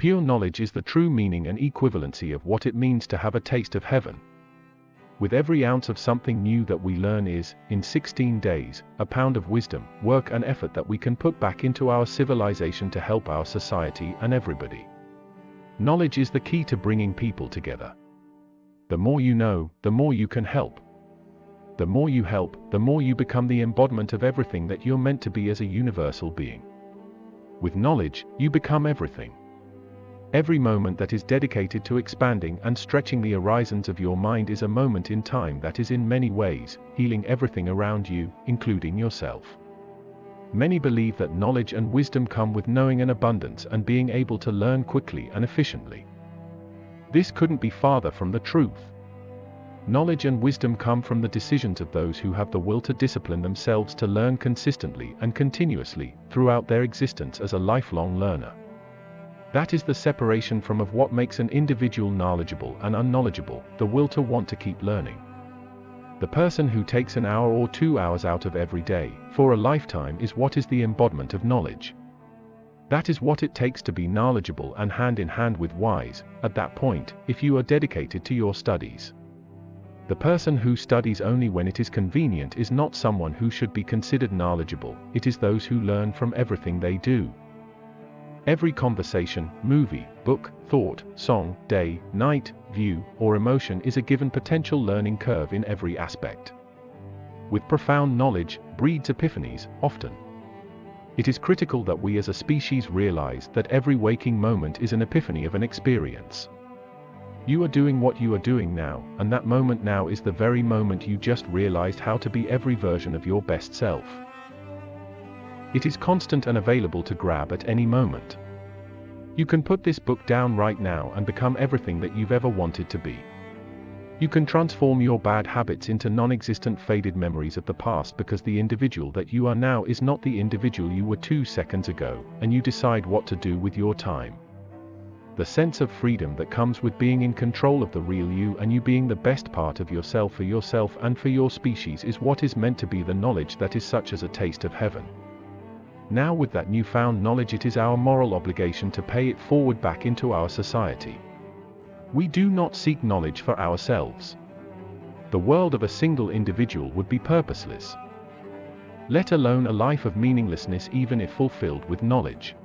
Pure knowledge is the true meaning and equivalency of what it means to have a taste of heaven. With every ounce of something new that we learn is, in 16 days, a pound of wisdom, work and effort that we can put back into our civilization to help our society and everybody. Knowledge is the key to bringing people together. The more you know, the more you can help. The more you help, the more you become the embodiment of everything that you're meant to be as a universal being. With knowledge, you become everything. Every moment that is dedicated to expanding and stretching the horizons of your mind is a moment in time that is in many ways healing everything around you, including yourself. Many believe that knowledge and wisdom come with knowing an abundance and being able to learn quickly and efficiently. This couldn't be farther from the truth. Knowledge and wisdom come from the decisions of those who have the will to discipline themselves to learn consistently and continuously throughout their existence as a lifelong learner. That is the separation from of what makes an individual knowledgeable and unknowledgeable, the will to want to keep learning. The person who takes an hour or 2 hours out of every day, for a lifetime, is what is the embodiment of knowledge. That is what it takes to be knowledgeable and hand in hand with wise, at that point, if you are dedicated to your studies. The person who studies only when it is convenient is not someone who should be considered knowledgeable, it is those who learn from everything they do. Every conversation, movie, book, thought, song, day, night, view, or emotion is a given potential learning curve in every aspect. With profound knowledge, breeds epiphanies, often. It is critical that we as a species realize that every waking moment is an epiphany of an experience. You are doing what you are doing now, and that moment now is the very moment you just realized how to be every version of your best self. It is constant and available to grab at any moment. You can put this book down right now and become everything that you've ever wanted to be. You can transform your bad habits into non-existent faded memories of the past because the individual that you are now is not the individual you were 2 seconds ago, and you decide what to do with your time. The sense of freedom that comes with being in control of the real you and you being the best part of yourself and for your species is what is meant to be the knowledge that is such as a taste of heaven. Now with that newfound knowledge, it is our moral obligation to pay it forward back into our society. We do not seek knowledge for ourselves. The world of a single individual would be purposeless, let alone a life of meaninglessness even if fulfilled with knowledge.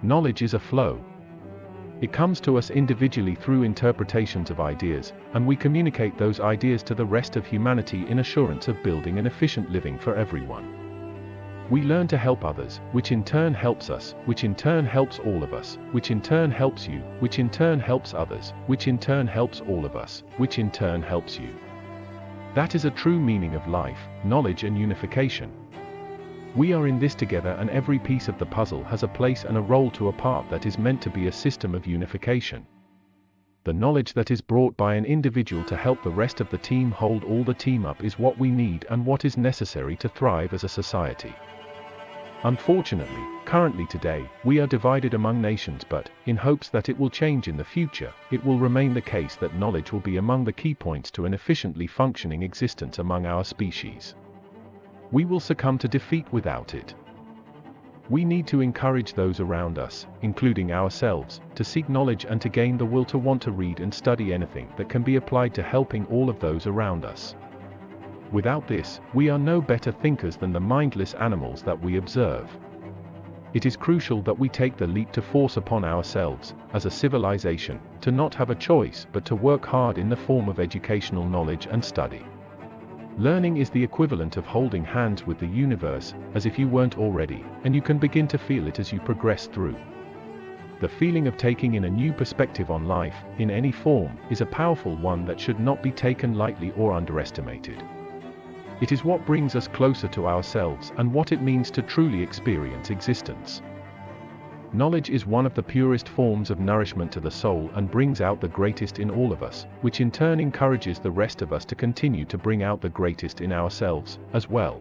Knowledge is a flow. It comes to us individually through interpretations of ideas, and we communicate those ideas to the rest of humanity in assurance of building an efficient living for everyone. We learn to help others, which in turn helps us, which in turn helps all of us, which in turn helps you, which in turn helps others, which in turn helps all of us, which in turn helps you. That is a true meaning of life, knowledge and unification. We are in this together, and every piece of the puzzle has a place and a role to a part that is meant to be a system of unification. The knowledge that is brought by an individual to help the rest of the team hold all the team up is what we need and what is necessary to thrive as a society. Unfortunately, currently today, we are divided among nations, but, in hopes that it will change in the future, it will remain the case that knowledge will be among the key points to an efficiently functioning existence among our species. We will succumb to defeat without it. We need to encourage those around us, including ourselves, to seek knowledge and to gain the will to want to read and study anything that can be applied to helping all of those around us. Without this, we are no better thinkers than the mindless animals that we observe. It is crucial that we take the leap to force upon ourselves, as a civilization, to not have a choice but to work hard in the form of educational knowledge and study. Learning is the equivalent of holding hands with the universe, as if you weren't already, and you can begin to feel it as you progress through. The feeling of taking in a new perspective on life, in any form, is a powerful one that should not be taken lightly or underestimated. It is what brings us closer to ourselves and what it means to truly experience existence. Knowledge is one of the purest forms of nourishment to the soul and brings out the greatest in all of us, which in turn encourages the rest of us to continue to bring out the greatest in ourselves, as well.